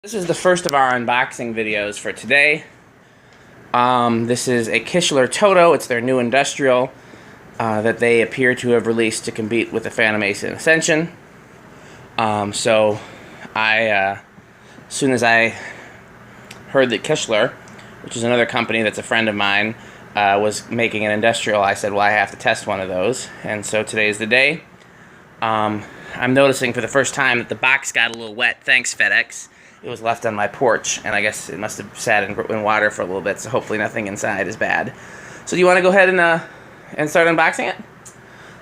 This is the first of our unboxing videos for today. This is a Kichler Todo. It's their new industrial that they appear to have released to compete with the Phantom Ace and Ascension. As soon as I heard that Kichler, which is another company that's a friend of mine, was making an industrial, I said, well, I have to test one of those. And so today is the day. I'm noticing for the first time that the box got a little wet. Thanks, FedEx. It was left on my porch, and I guess it must have sat in water for a little bit, so hopefully nothing inside is bad. So do you want to go ahead and start unboxing it?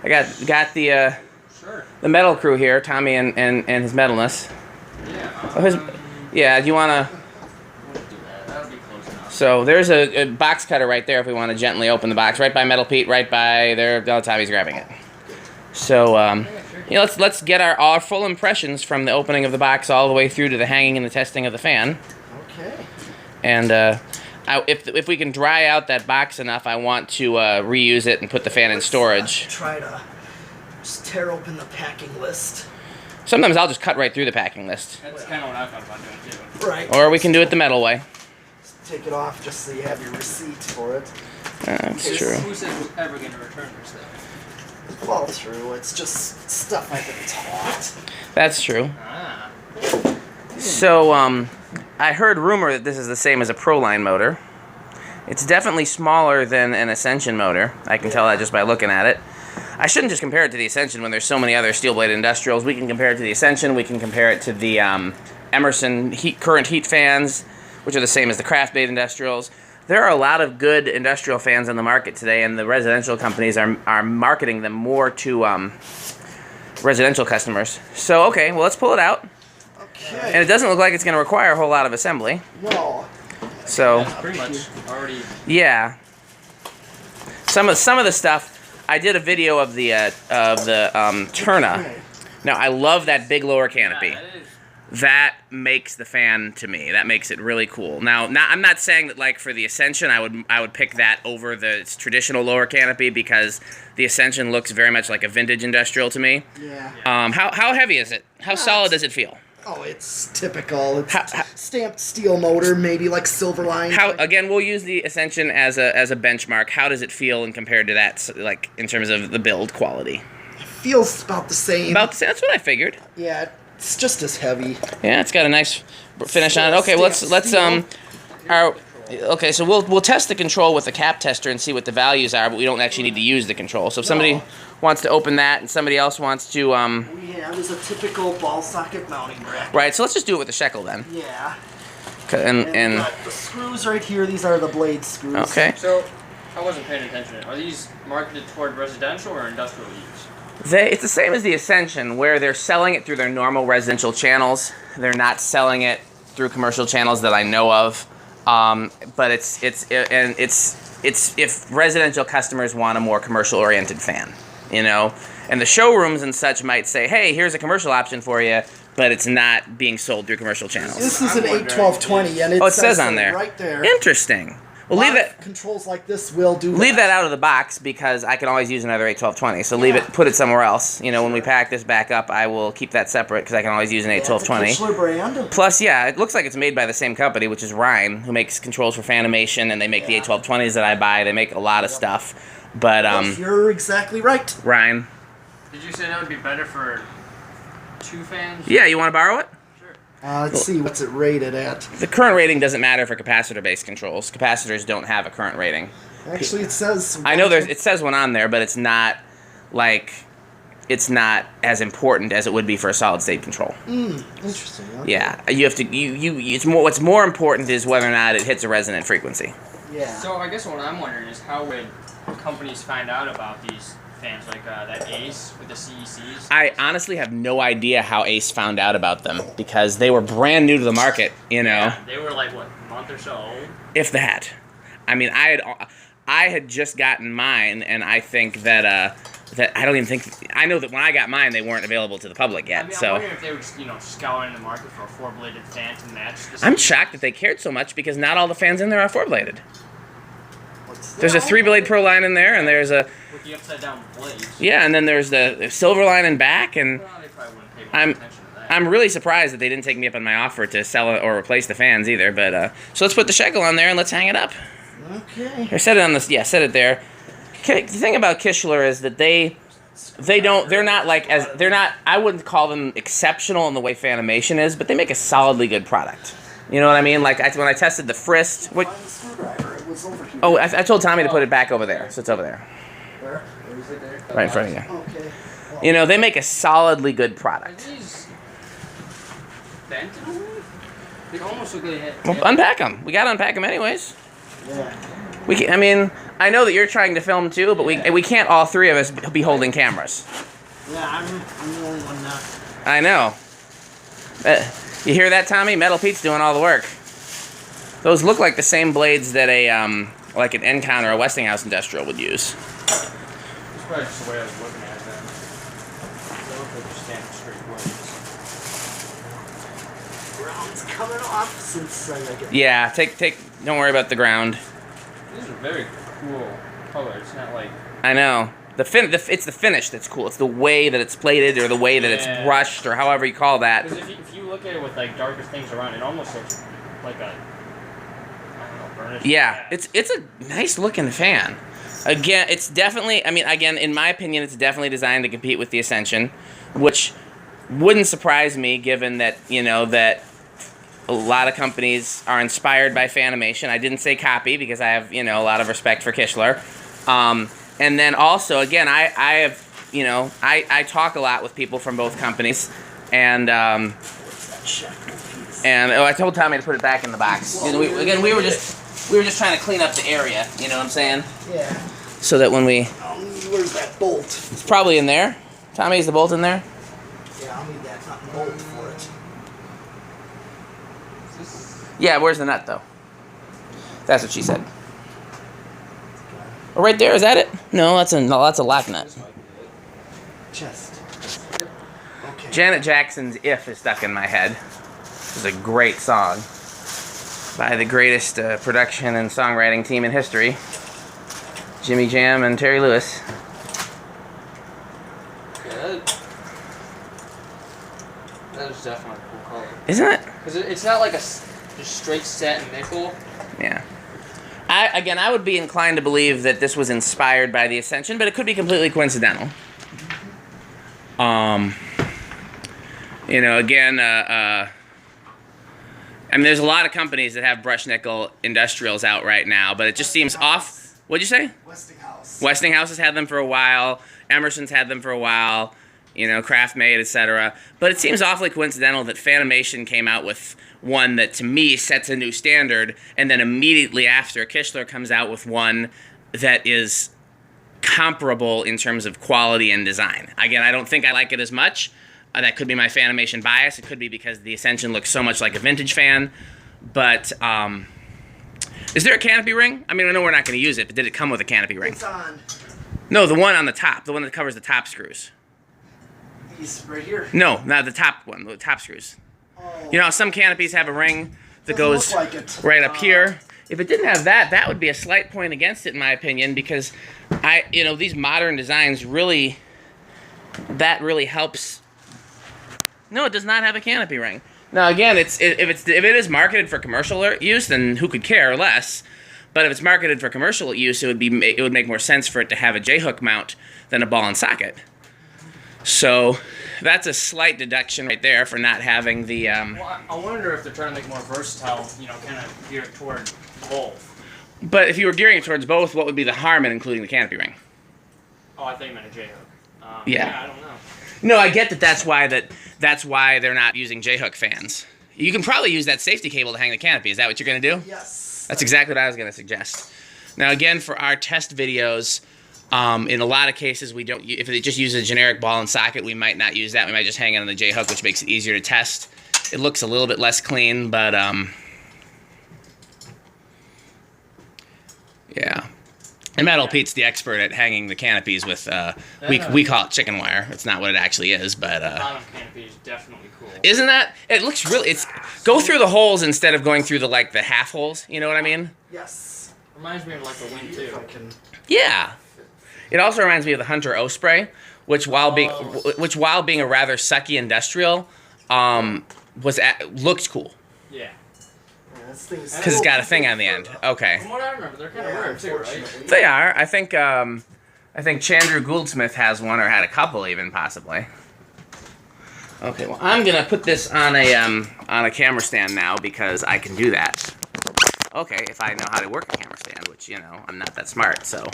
I got the sure. The metal crew here, Tommy and his metalness. Yeah. Do you want to? We'll do that. That'll be close enough. So there's a box cutter right there if we want to gently open the box, right by Metal Pete, right by there. Oh, Tommy's grabbing it. So let's get our full impressions from the opening of the box all the way through to the hanging and the testing of the fan. Okay. And if we can dry out that box enough, I want to reuse it and put the fan in storage. Try to just tear open the packing list. Sometimes I'll just cut right through the packing list. That's kind of what I thought about doing too. Right. Or we can do it the metal way. Just take it off just so you have your receipt for it. That's true. Who says we're ever going to return this thing? Fall through. It's just stuff I've been taught. That's true. Ah. So, I heard rumor that this is the same as a Proline motor. It's definitely smaller than an Ascension motor. I can tell that just by looking at it. I shouldn't just compare it to the Ascension when there's so many other steel-bladed industrials. We can compare it to the Ascension. We can compare it to the Emerson current heat fans, which are the same as the Craft-made industrials. There are a lot of good industrial fans on the market today, and the residential companies are marketing them more to residential customers. So, okay, well, let's pull it out. Okay. And it doesn't look like it's going to require a whole lot of assembly. No. So, That's pretty much already. yeah. Some of the stuff, I did a video of the Turna. Now, I love that big lower canopy. Yeah, that is. That makes the fan to me. That makes it really cool. Now, I'm not saying that like for the Ascension, I would pick that over the traditional lower canopy because the Ascension looks very much like a vintage industrial to me. Yeah. How heavy is it? How solid does it feel? Oh, it's typical. It's stamped steel motor, maybe like Silverline. Again, we'll use the Ascension as a benchmark. How does it feel in compared to that, like in terms of the build quality? It feels about the same. About the same. That's what I figured. Yeah. It's just as heavy. Yeah, it's got a nice finish on it. Okay, let's so we'll test the control with the cap tester and see what the values are, but we don't actually need to use the control. So if somebody wants to open that and somebody else wants to We have is a typical ball socket mounting bracket. right, so let's just do it with the shekel then. Yeah. And we got the screws right here. These are the blade screws. okay. So, I wasn't paying attention. Are these marketed toward residential or industrial use? It's the same as the Ascension, where they're selling it through their normal residential channels. They're not selling it through commercial channels that I know of. But it's if residential customers want a more commercial-oriented fan, you know, and the showrooms and such might say, hey, here's a commercial option for you, but it's not being sold through commercial channels. This is an 81220, and it says on there right there. Interesting. Well, leave it. Controls like this will do. Leave that out of the box because I can always use another 81220. So leave it, put it somewhere else. You know, when we pack this back up, I will keep that separate because I can always use an 81220. Kichler brand. Plus, yeah, it looks like it's made by the same company, which is Rhine, who makes controls for Fanimation, and they make the 81220s that I buy. They make a lot of stuff, but you're exactly right. Rhine. Did you say that would be better for 2 fans? Yeah, you want to borrow it? Let's see, what's it rated at? The current rating doesn't matter for capacitor-based controls. Capacitors don't have a current rating. Actually, it says... I know it says one on there, but it's not as important as it would be for a solid-state control. Interesting. Okay. Yeah, you have to. It's more. What's more important is whether or not it hits a resonant frequency. Yeah. So I guess what I'm wondering is how would companies find out about these fans like that Ace with the CECs? I honestly have no idea how Ace found out about them because they were brand new to the market. You know, Yeah, they were like what, a month or so old? if that. I mean, I had just gotten mine, and I think that I don't even think I know that when I got mine, they weren't available to the public yet. I mean, so I'm wondering if they were just, scouring the market for a 4-bladed fan to match this. I'm shocked that they cared so much because not all the fans in there are 4-bladed. There's a 3-blade Proline in there, and there's a with the upside down blades. yeah, and then there's the Silverline in back, and Well, they probably wouldn't pay much attention to I'm really surprised that they didn't take me up on my offer to sell or replace the fans either. But so let's put the shekel on there and let's hang it up. Okay. Or set it on this. Yeah, set it there. The thing about Kichler is that they're not. I wouldn't call them exceptional in the way Fanimation is, but they make a solidly good product. You know what I mean? Like when I tested the Frist. Find the screwdriver. It was over here. Oh, I told Tommy to put it back over there, so it's over there, Where? Where is it there? right in front of you. Okay. Well, You know, they make a solidly good Are product. these bent in a way? They almost look like they Well, had. unpack them. We gotta unpack them anyways. yeah. I mean, I know that you're trying to film too, but we can't all three of us be holding cameras. Yeah, I'm the only one not. I know. You hear that, Tommy? Metal Pete's doing all the work. Those look like the same blades that like an Encon or a Westinghouse Industrial would use. It's probably just the way I was looking at them. They look like just standing straight blades. Ground's coming off since I get. Yeah, don't worry about the ground. These are very cool color. It's not like. I know. It's the finish that's cool. It's the way that it's plated or the way that it's brushed or however you call that. Because if you look at it with like darker things around, it almost looks like a. I don't know, burnished. Yeah, it's a nice looking fan. Again, it's definitely, I mean, again, in my opinion, it's definitely designed to compete with the Ascension, which wouldn't surprise me given that, you know, that a lot of companies are inspired by Fanimation. I didn't say copy because I have, you know, a lot of respect for Kichler. And then also, again, I have, you know, I talk a lot with people from both companies, and I told Tommy to put it back in the box. We were just trying to clean up the area. You know what I'm saying? Yeah. So that when we, Where's that bolt? it's probably in there. Tommy, is the bolt in there? Yeah, I'll need that bolt for it. Yeah. Where's the nut though? That's what she said. Oh, right there. Is that it? No, that's a lock nut. Chest. Okay. Janet Jackson's "If" is stuck in my head. It's a great song by the greatest production and songwriting team in history, Jimmy Jam and Terry Lewis. Yeah, that is definitely a cool color. Isn't it? Because it's not like just straight satin nickel. Yeah. I would be inclined to believe that this was inspired by the Ascension, but it could be completely coincidental. You know, again, I mean, there's a lot of companies that have brushed nickel industrials out right now, but it just seems off. What'd you say? Westinghouse. Westinghouse has had them for a while. Emerson's had them for a while. You know, Craft Made, etc. But it seems awfully coincidental that Fanimation came out with one that, to me, sets a new standard, and then immediately after, Kichler comes out with one that is comparable in terms of quality and design. Again, I don't think I like it as much. That could be my Fanimation bias. It could be because the Ascension looks so much like a vintage fan. But, is there a canopy ring? I mean, I know we're not going to use it, but did it come with a canopy ring? It's on. No, the one on the top. The one that covers the top screws. He's right here. No, not the top one. The top screws. Oh. You know, some canopies have a ring that Doesn't goes look like it. right up here. If it didn't have that, that would be a slight point against it, in my opinion, because these modern designs really helps. No, it does not have a canopy ring. Now, again, if it is marketed for commercial use, then who could care less? But if it's marketed for commercial use, it would make more sense for it to have a J-hook mount than a ball and socket. So that's a slight deduction right there for not having the. Well, I wonder if they're trying to make it more versatile, you know, kind of geared toward both. But if you were gearing it towards both, what would be the harm in including the canopy ring? Oh, I thought you meant a J-hook. Yeah. I don't know. No, I get that. That's why they're not using J-hook fans. You can probably use that safety cable to hang the canopy. Is that what you're going to do? Yes. That's exactly what I was going to suggest. Now, again, for our test videos, in a lot of cases, we don't. If it just uses a generic ball and socket, we might not use that. We might just hang it on the J-hook, which makes it easier to test. It looks a little bit less clean, but yeah. And Metal Pete's the expert at hanging the canopies with, we call it chicken wire. It's not what it actually is, but... The bottom canopy is definitely cool. Isn't that... It looks really... Go through the holes instead of going through the half holes. You know what I mean? Yes. Reminds me of like a Win 2. If I can. Yeah. It also reminds me of the Hunter Osprey, which while being a rather sucky industrial, looked cool. Yeah. Because Because it's got a thing on the end. Okay. From what I remember, they're kind of weird too, right? They are. I think Chandru Gouldsmith has one, or had a couple even, possibly. Okay, well, I'm gonna put this on a camera stand now because I can do that. Okay, if I know how to work a camera stand, which, you know, I'm not that smart, so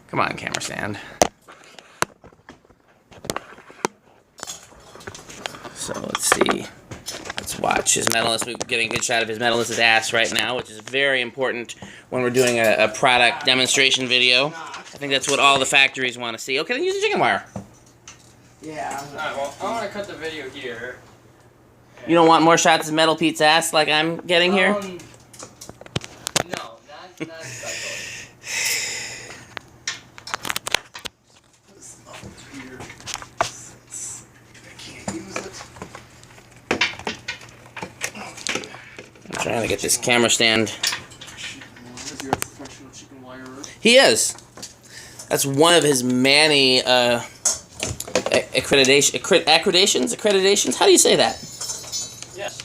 come on, camera stand. So let's see. Let's watch his medalist. We're getting a good shot of his medalist's ass right now, which is very important when we're doing a product demonstration video. I think that's what all the factories want to see. Okay, then use the chicken wire. Yeah. Alright, well, I want to cut the video here. You don't want more shots of Metal Pete's ass like I'm getting here? No, not exactly. I'm trying to get this camera stand. He is. That's one of his many accreditations. How do you say that? Yes.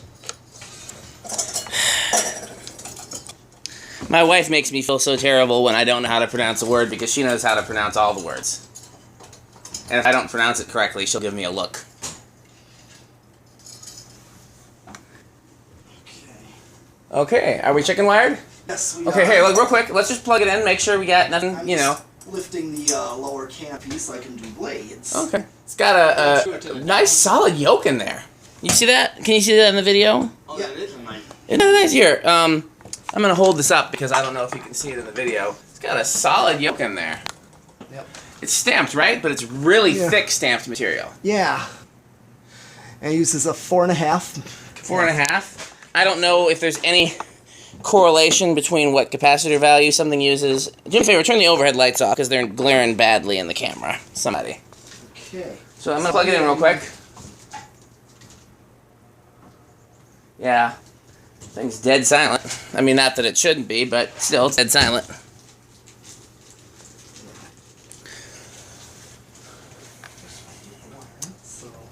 My wife makes me feel so terrible when I don't know how to pronounce a word because she knows how to pronounce all the words. And if I don't pronounce it correctly, she'll give me a look. Okay, are we chicken wired? Yes, we Okay, are. hey, look, real quick, let's just plug it in, make sure we got nothing, I'm you know. just lifting the lower canopy so I can do blades. Okay. It's got a nice solid yolk in there. You see that? Can you see that in the video? Oh, Yeah. that is a nice. Isn't that nice? Here, I'm going to hold this up because I don't know if you can see it in the video. It's got a solid yolk in there. Yep. It's stamped, right? But it's really Yeah. thick stamped material. Yeah. And it uses a 4.5. 4.5. I don't know if there's any correlation between what capacitor value something uses. Do me a favor, turn the overhead lights off because they're glaring badly in the camera. Somebody. Okay. So I'm going to plug it in real quick. Yeah. Thing's dead silent. I mean, not that it shouldn't be, but still, it's dead silent.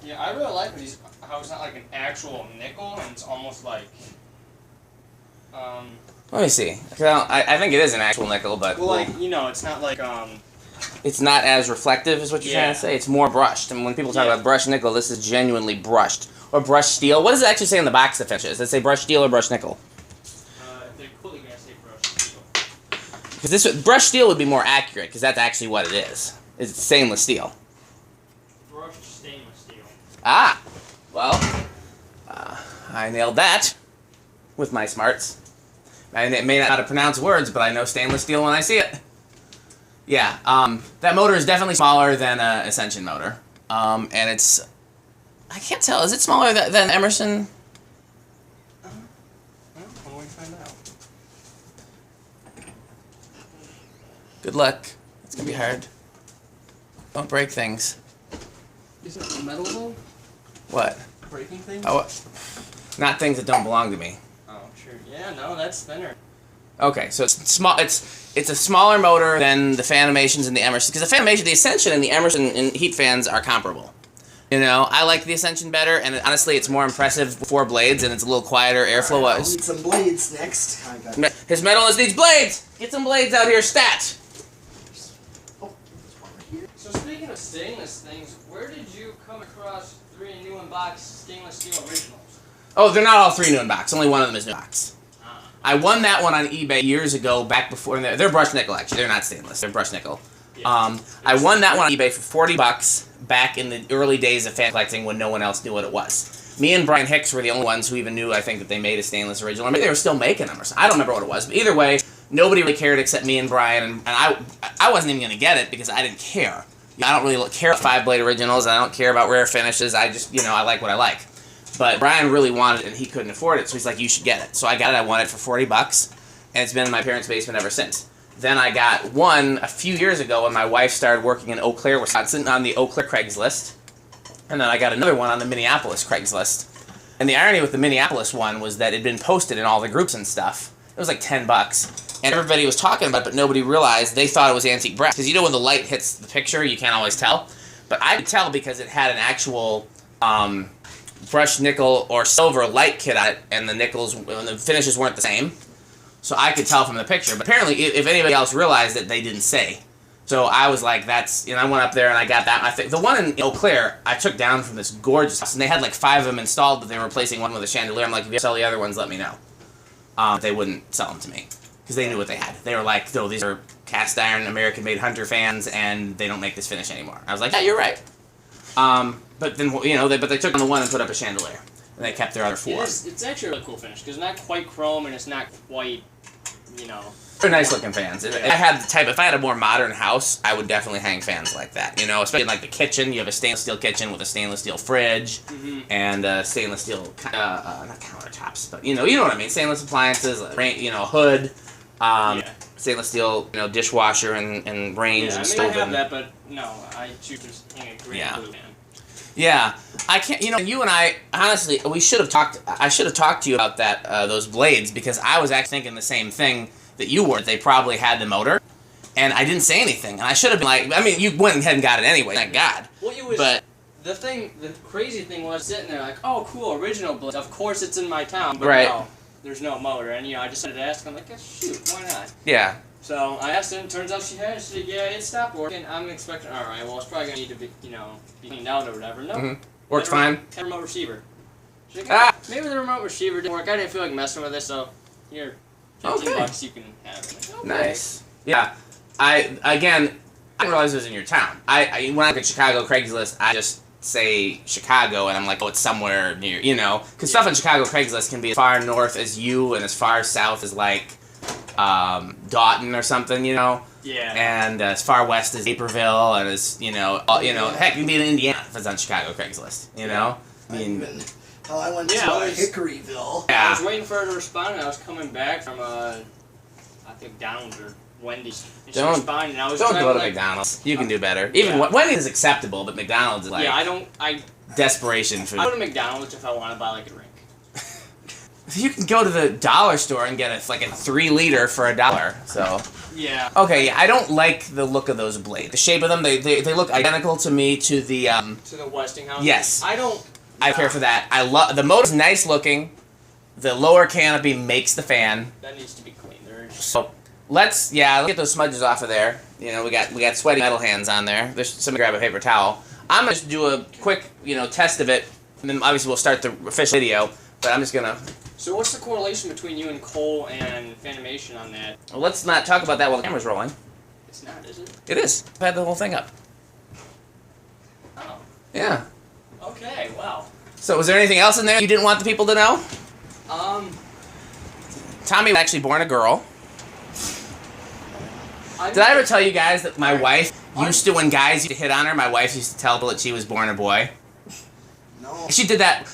Yeah, I really like how it's not like an actual nickel, and it's almost like. Let me see. I think it is an actual nickel, but Well, like, you know, it's not like it's not as reflective is what you're trying Yeah. to say. It's more brushed. And when people talk Yeah. about brushed nickel, this is genuinely brushed. Or brushed steel. What does it actually say on the box that finishes? Does it say brushed steel or brushed nickel? they're clearly gonna say brushed steel. Because brushed steel would be more accurate, because that's actually what it is. It's stainless steel. Brushed stainless steel. Ah! Well, I nailed that with my smarts. I may not know how to pronounce words, but I know stainless steel when I see it. Yeah, that motor is definitely smaller than an Ascension motor. And it's... I can't tell. Is it smaller than Emerson? Well, when we find out. Good luck. It's going to be hard. Don't break things. Is it metal though? What? Breaking things? Oh, not things that don't belong to me. Oh, sure. Yeah, no, that's thinner. Okay, so it's small. It's a smaller motor than the Fanimations and the Emerson, because the Ascension and the Emerson and heat fans are comparable. You know, I like the Ascension better, and honestly, it's more impressive with 4 blades, and it's a little quieter airflow. I'll need some blades next. I got His metalist needs blades. Get some blades out here, stat. Oh, there's one right here. So speaking of stainless things, where did you come across 3 new in box stainless steel originals? Oh, they're not all 3 new in box. Only one of them is new in box. Ah. I won that one on eBay years ago, back before. They're brushed nickel, actually. They're not stainless. They're brushed nickel. Yeah. I won that one on eBay for $40 back in the early days of fan collecting when no one else knew what it was. Me and Brian Hicks were the only ones who even knew, I think, that they made a stainless original. Or maybe they were still making them or something. I don't remember what it was. But either way, nobody really cared except me and Brian. And I wasn't even going to get it because I didn't care. I don't really care about 5-blade originals. I don't care about rare finishes. I just, you know, I like what I like. But Brian really wanted it and he couldn't afford it. So he's like, you should get it. So I got it. I won it for $40. And it's been in my parents' basement ever since. Then I got one a few years ago when my wife started working in Eau Claire, Wisconsin, on the Eau Claire Craigslist. And then I got another one on the Minneapolis Craigslist. And the irony with the Minneapolis one was that it had been posted in all the groups and stuff. It was like $10. And everybody was talking about it, but nobody realized they thought it was antique brass. Because you know when the light hits the picture, you can't always tell. But I could tell because it had an actual brushed nickel or silver light kit on it, and the nickels and the finishes weren't the same. So I could tell from the picture. But apparently, if anybody else realized it, they didn't say. So I was like, that's, I went up there and I got that. I think the one in Eau Claire, I took down from this gorgeous house, and they had like 5 of them installed, but they were replacing one with a chandelier. I'm like, if you sell the other ones, let me know. They wouldn't sell them to me because they knew what they had. They were like, no, these are cast iron American-made Hunter fans, and they don't make this finish anymore. I was like, yeah, you're right. But then, but they took on the one and put up a chandelier, and they kept their other 4. It's actually a really cool finish because it's not quite chrome and it's not quite, They're nice looking fans. If I had a more modern house, I would definitely hang fans like that. Especially in like the kitchen. You have a stainless steel kitchen with a stainless steel fridge and stainless steel, not countertops, but you know what I mean. Stainless appliances, hood, stainless steel, dishwasher and range and stove. I have that, but no, I choose to hang a green blue fan. Yeah, I can't. You and I, honestly, we should have talked. I should have talked to you about that, those blades, because I was actually thinking the same thing that you were. They probably had the motor, and I didn't say anything. And I should have been like, I mean, you went ahead and got it anyway. Thank God. Well, it was. But the crazy thing was sitting there like, oh, cool, original blades. Of course, it's in my town, but no, there's no motor. And I decided to ask. I'm like, yeah, shoot, why not? Yeah. So I asked her, and it turns out she had it. She said, yeah, it stopped working. I'm expecting, alright, well, it's probably going to need to be, be cleaned out or whatever. No. Works fine. Had a remote receiver. She's like, maybe the remote receiver didn't work. I didn't feel like messing with it, so here, $15 you can have it. Like, okay. Nice. Yeah. I didn't realize it was in your town. When I look at Chicago Craigslist, I just say Chicago, and I'm like, oh, it's somewhere near, because stuff on Chicago Craigslist can be as far north as you and as far south as, like, Dalton or something, Yeah. And as far west as Naperville, and as heck, it can be in Indiana if it's on Chicago Craigslist, I mean, I went to Hickoryville. Yeah. I was waiting for her to respond, and I was coming back from I think McDonald's or Wendy's. And she responded, and I was don't go to like, McDonald's. You can do better. Even Wendy's is acceptable, but McDonald's is like desperation food. I go to McDonald's if I want to buy like a drink. You can go to the dollar store and get a 3-liter for $1. So yeah. Okay, I don't like the look of those blades. The shape of them, they look identical to me to the to the Westinghouse. Yes. I care for that. I love the motor's nice looking. The lower canopy makes the fan. That needs to be clean. So let's get those smudges off of there. We got sweaty metal hands on there. There's somebody grab a paper towel. I'm gonna just do a quick test of it, and then obviously we'll start the official video. But I'm just gonna. So what's the correlation between you and Cole and Fanimation on that? Well, let's not talk about that while the camera's rolling. It's not, is it? It is. I've had the whole thing up. Oh. Yeah. Okay, wow. So was there anything else in there you didn't want the people to know? Tommy was actually born a girl. Did I ever tell you guys that my wife used to, when guys used to hit on her, my wife used to tell people that she was born a boy? No. She did that.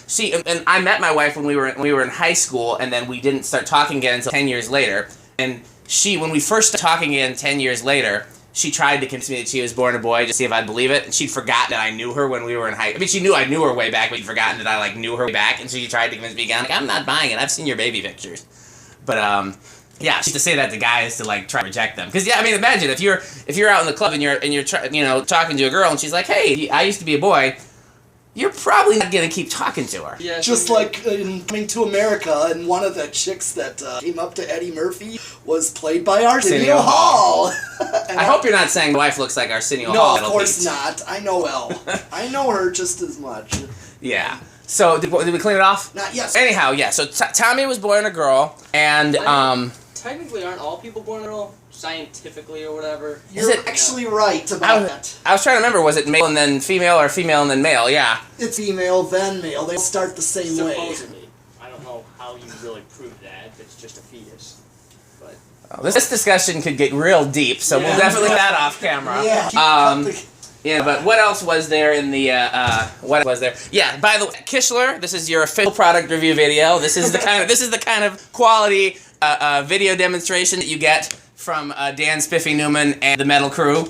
And I met my wife when we were in high school, and then we didn't start talking again until 10 years later. And when we first started talking again 10 years later, she tried to convince me that she was born a boy just to see if I'd believe it. And she'd forgotten that I knew her when we were in high school. I mean, she knew I knew her way back, but she'd forgotten that I knew her way back. And so she tried to convince me again. I'm not buying it. I've seen your baby pictures. But yeah, she used to say that to guys to try to reject them. Because I mean, imagine if you're out in the club and you're talking to a girl and she's like, hey, I used to be a boy. You're probably not going to keep talking to her. Yeah, just like in Coming to America, and one of the chicks that came up to Eddie Murphy was played by Arsenio Hall. I hope you're not saying the wife looks like Arsenio Hall. No, of course not. I know Elle. I know her just as much. Yeah. So, did we clean it off? Not yet. Anyhow, yeah. So, Tommy was born a girl, and technically, aren't all people born a girl? Scientifically or whatever. You're actually right about that. I was trying to remember, was it male and then female, or female and then male? Yeah. It's female, then male. They start the same way. Supposedly. I don't know how you really prove that, if it's just a fetus. But this discussion could get real deep, so we'll definitely get that off camera. Yeah. Yeah, but what else was there in the, what was there? Yeah, by the way, Kichler, this is your official product review video. This is the kind of quality video demonstration that you get from Dan Spiffy Newman and the Metal Crew.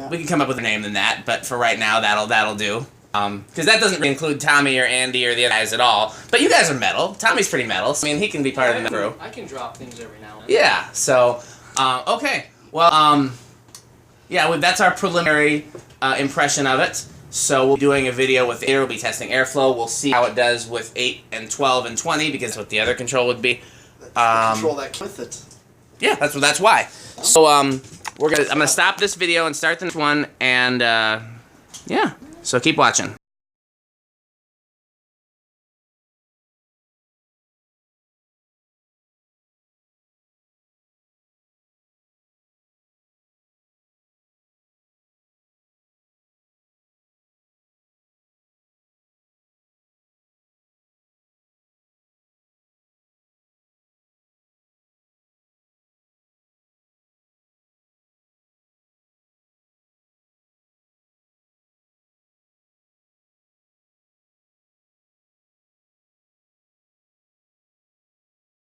We can come up with a name than that, but for right now, that'll do. Because that doesn't really include Tommy or Andy or the other guys at all. But you guys are metal. Tommy's pretty metal. So, I mean, he can be part of the Metal Crew. I can drop things every now and then. Yeah, so, okay. Well, yeah, that's our preliminary impression of it. So we'll be doing a video with 8. We'll be testing airflow. We'll see how it does with 8 and 12 and 20 because that's what the other control would be. Control that with it. Yeah, that's why. So I'm gonna stop this video and start the next one, and yeah. So keep watching.